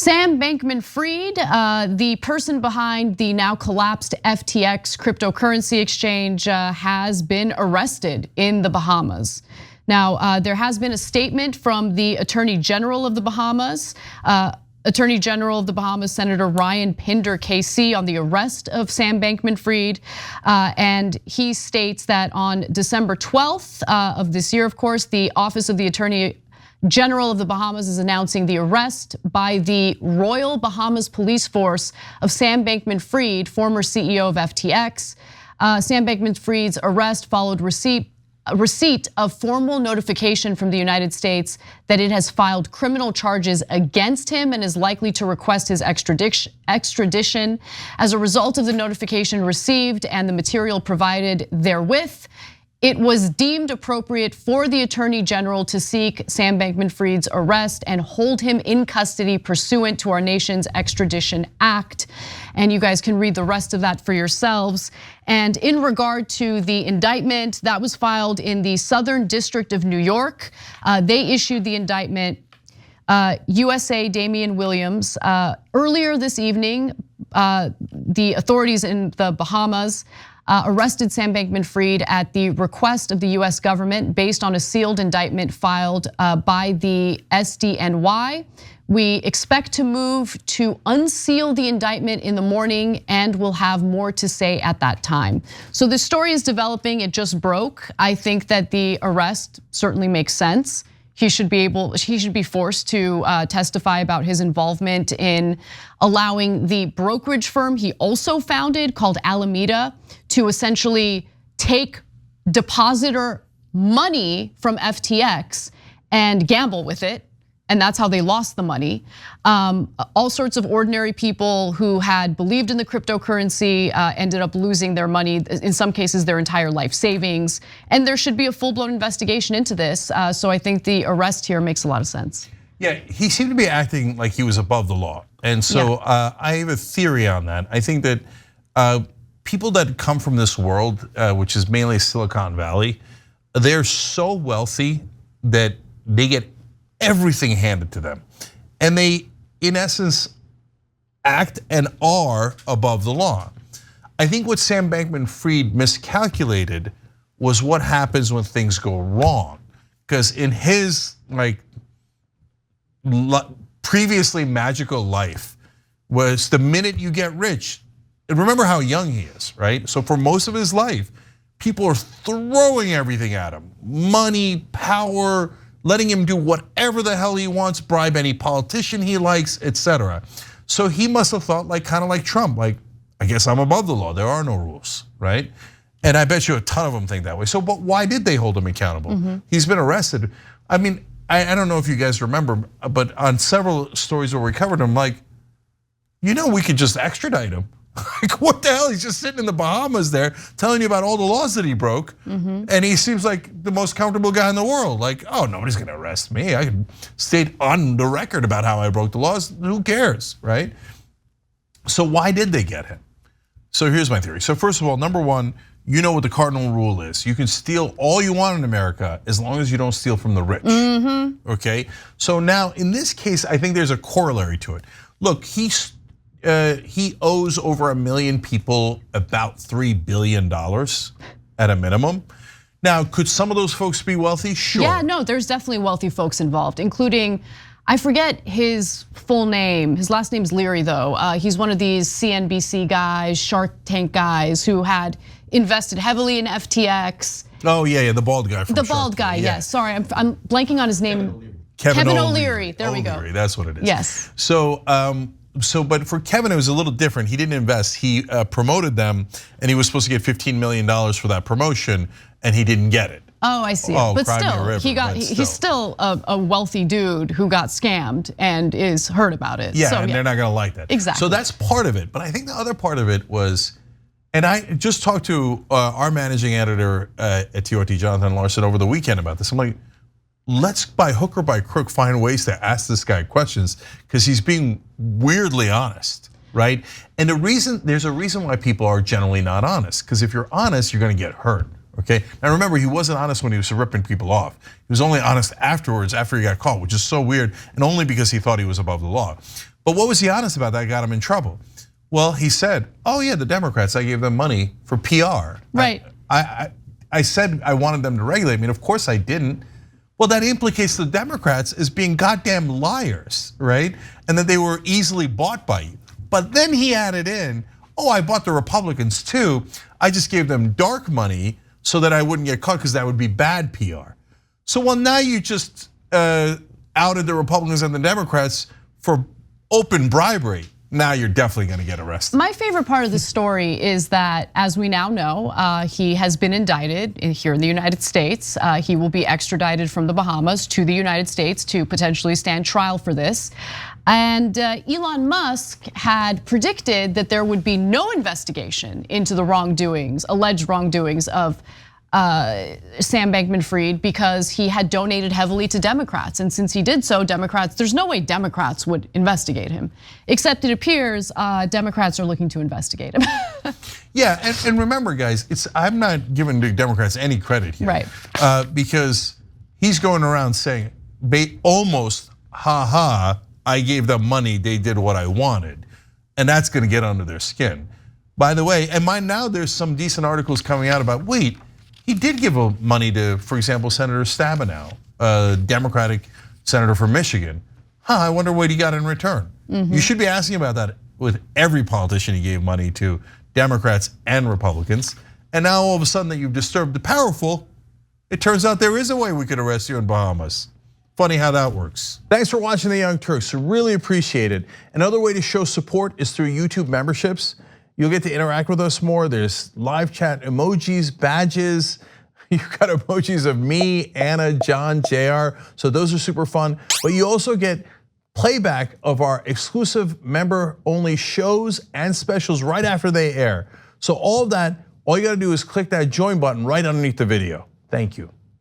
Sam Bankman-Fried, the person behind the now collapsed FTX cryptocurrency exchange, has been arrested in the Bahamas. Now, there has been a statement from the Attorney General of the Bahamas. Attorney General of the Bahamas, Senator Ryan Pinder KC, on the arrest of Sam Bankman-Fried. And he states that on December 12th of this year, of course, the Office of the Attorney General of the Bahamas is announcing the arrest by the Royal Bahamas Police Force of Sam Bankman-Fried, former CEO of FTX. Sam Bankman-Fried's arrest followed receipt of formal notification from the United States that it has filed criminal charges against him and is likely to request his extradition. As a result of the notification received and the material provided therewith, it was deemed appropriate for the Attorney General to seek Sam Bankman-Fried's arrest and hold him in custody pursuant to our nation's Extradition Act. And you guys can read the rest of that for yourselves. And in regard to the indictment that was filed in the Southern District of New York, they issued the indictment. USA Damian Williams, earlier this evening, the authorities in the Bahamas arrested Sam Bankman-Fried at the request of the US government based on a sealed indictment filed by the SDNY. We expect to move to unseal the indictment in the morning, and we'll have more to say at that time. So the story is developing, it just broke. I think that the arrest certainly makes sense. He should be forced to testify about his involvement in allowing the brokerage firm he also founded called Alameda to essentially take depositor money from FTX and gamble with it. And that's how they lost the money. All sorts of ordinary people who had believed in the cryptocurrency ended up losing their money, in some cases their entire life savings. And there should be a full-blown investigation into this. So I think the arrest here makes a lot of sense. Yeah, he seemed to be acting like he was above the law. And so I have a theory on that. I think that people that come from this world, which is mainly Silicon Valley, they're so wealthy that they get everything handed to them. And they, in essence, act and are above the law. I think what Sam Bankman-Fried miscalculated was what happens when things go wrong. Because in his previously magical life was the minute you get rich, and remember how young he is, right? So for most of his life, people are throwing everything at him. Money, power, letting him do whatever the hell he wants, bribe any politician he likes, etc. So he must have thought kind of like Trump, I guess I'm above the law, there are no rules, right? And I bet you a ton of them think that way. So, but why did they hold him accountable? He's been arrested. I mean, I don't know if you guys remember, but on several stories where we covered him, we could just extradite him. What the hell? He's just sitting in the Bahamas there telling you about all the laws that he broke. And he seems like the most comfortable guy in the world. Oh, nobody's gonna arrest me. I can state on the record about how I broke the laws. Who cares, right? So why did they get him? So here's my theory. So first of all, number one, you know what the cardinal rule is. You can steal all you want in America as long as you don't steal from the rich, okay? So now in this case, I think there's a corollary to it. Look, he owes over 1 million people about $3 billion at a minimum. Now, could some of those folks be wealthy? Sure. Yeah, no, there's definitely wealthy folks involved, including, I forget his full name. His last name's Leary though. He's one of these CNBC guys, Shark Tank guys who had invested heavily in FTX. Oh yeah, the bald guy from The bald guy, yes. Sorry, I'm blanking on his name. Kevin O'Leary, there we go. That's what it is. Yes. But for Kevin, it was a little different. He didn't invest. He promoted them, and he was supposed to get $15 million for that promotion, and he didn't get it. Oh, I see. But still, he's still a wealthy dude who got scammed and is hurt about it. Yeah, and they're not gonna like that. Exactly. So that's part of it. But I think the other part of it was, and I just talked to our managing editor at TOT, Jonathan Larson, over the weekend about this. I'm like, let's by hook or by crook find ways to ask this guy questions because he's being weirdly honest, right? And there's a reason why people are generally not honest, because if you're honest, you're gonna get hurt, okay? Now remember, he wasn't honest when he was ripping people off. He was only honest afterwards, after he got caught, which is so weird, and only because he thought he was above the law. But what was he honest about that got him in trouble? Well, he said, oh yeah, the Democrats, I gave them money for PR. Right. I said I wanted them to regulate me, and of course I didn't. Well, that implicates the Democrats as being goddamn liars, right? And that they were easily bought by you. But then he added in, oh, I bought the Republicans too. I just gave them dark money so that I wouldn't get caught because that would be bad PR. So well, now you just outed the Republicans and the Democrats for open bribery. Now you're definitely gonna get arrested. My favorite part of the story is that, as we now know, he has been indicted here in the United States. He will be extradited from the Bahamas to the United States to potentially stand trial for this. And Elon Musk had predicted that there would be no investigation into the wrongdoings, alleged wrongdoings of Sam Bankman-Fried because he had donated heavily to Democrats. And since he did so, there's no way Democrats would investigate him. Except it appears Democrats are looking to investigate him. Yeah, and remember guys, I'm not giving the Democrats any credit here. Right. Because he's going around saying, almost, I gave them money, they did what I wanted. And that's gonna get under their skin. By the way, and now there's some decent articles coming out about, wait, he did give money to, for example, Senator Stabenow, a Democratic senator from Michigan. I wonder what he got in return. You should be asking about that with every politician he gave money to, Democrats and Republicans. And now all of a sudden that you've disturbed the powerful, it turns out there is a way we could arrest you in Bahamas. Funny how that works. Thanks for watching The Young Turks, really appreciate it. Another way to show support is through YouTube memberships. You'll get to interact with us more. There's live chat emojis, badges. You've got emojis of me, Anna, John, JR. So those are super fun. But you also get playback of our exclusive member-only shows and specials right after they air. So all of that, all you gotta do is click that join button right underneath the video. Thank you.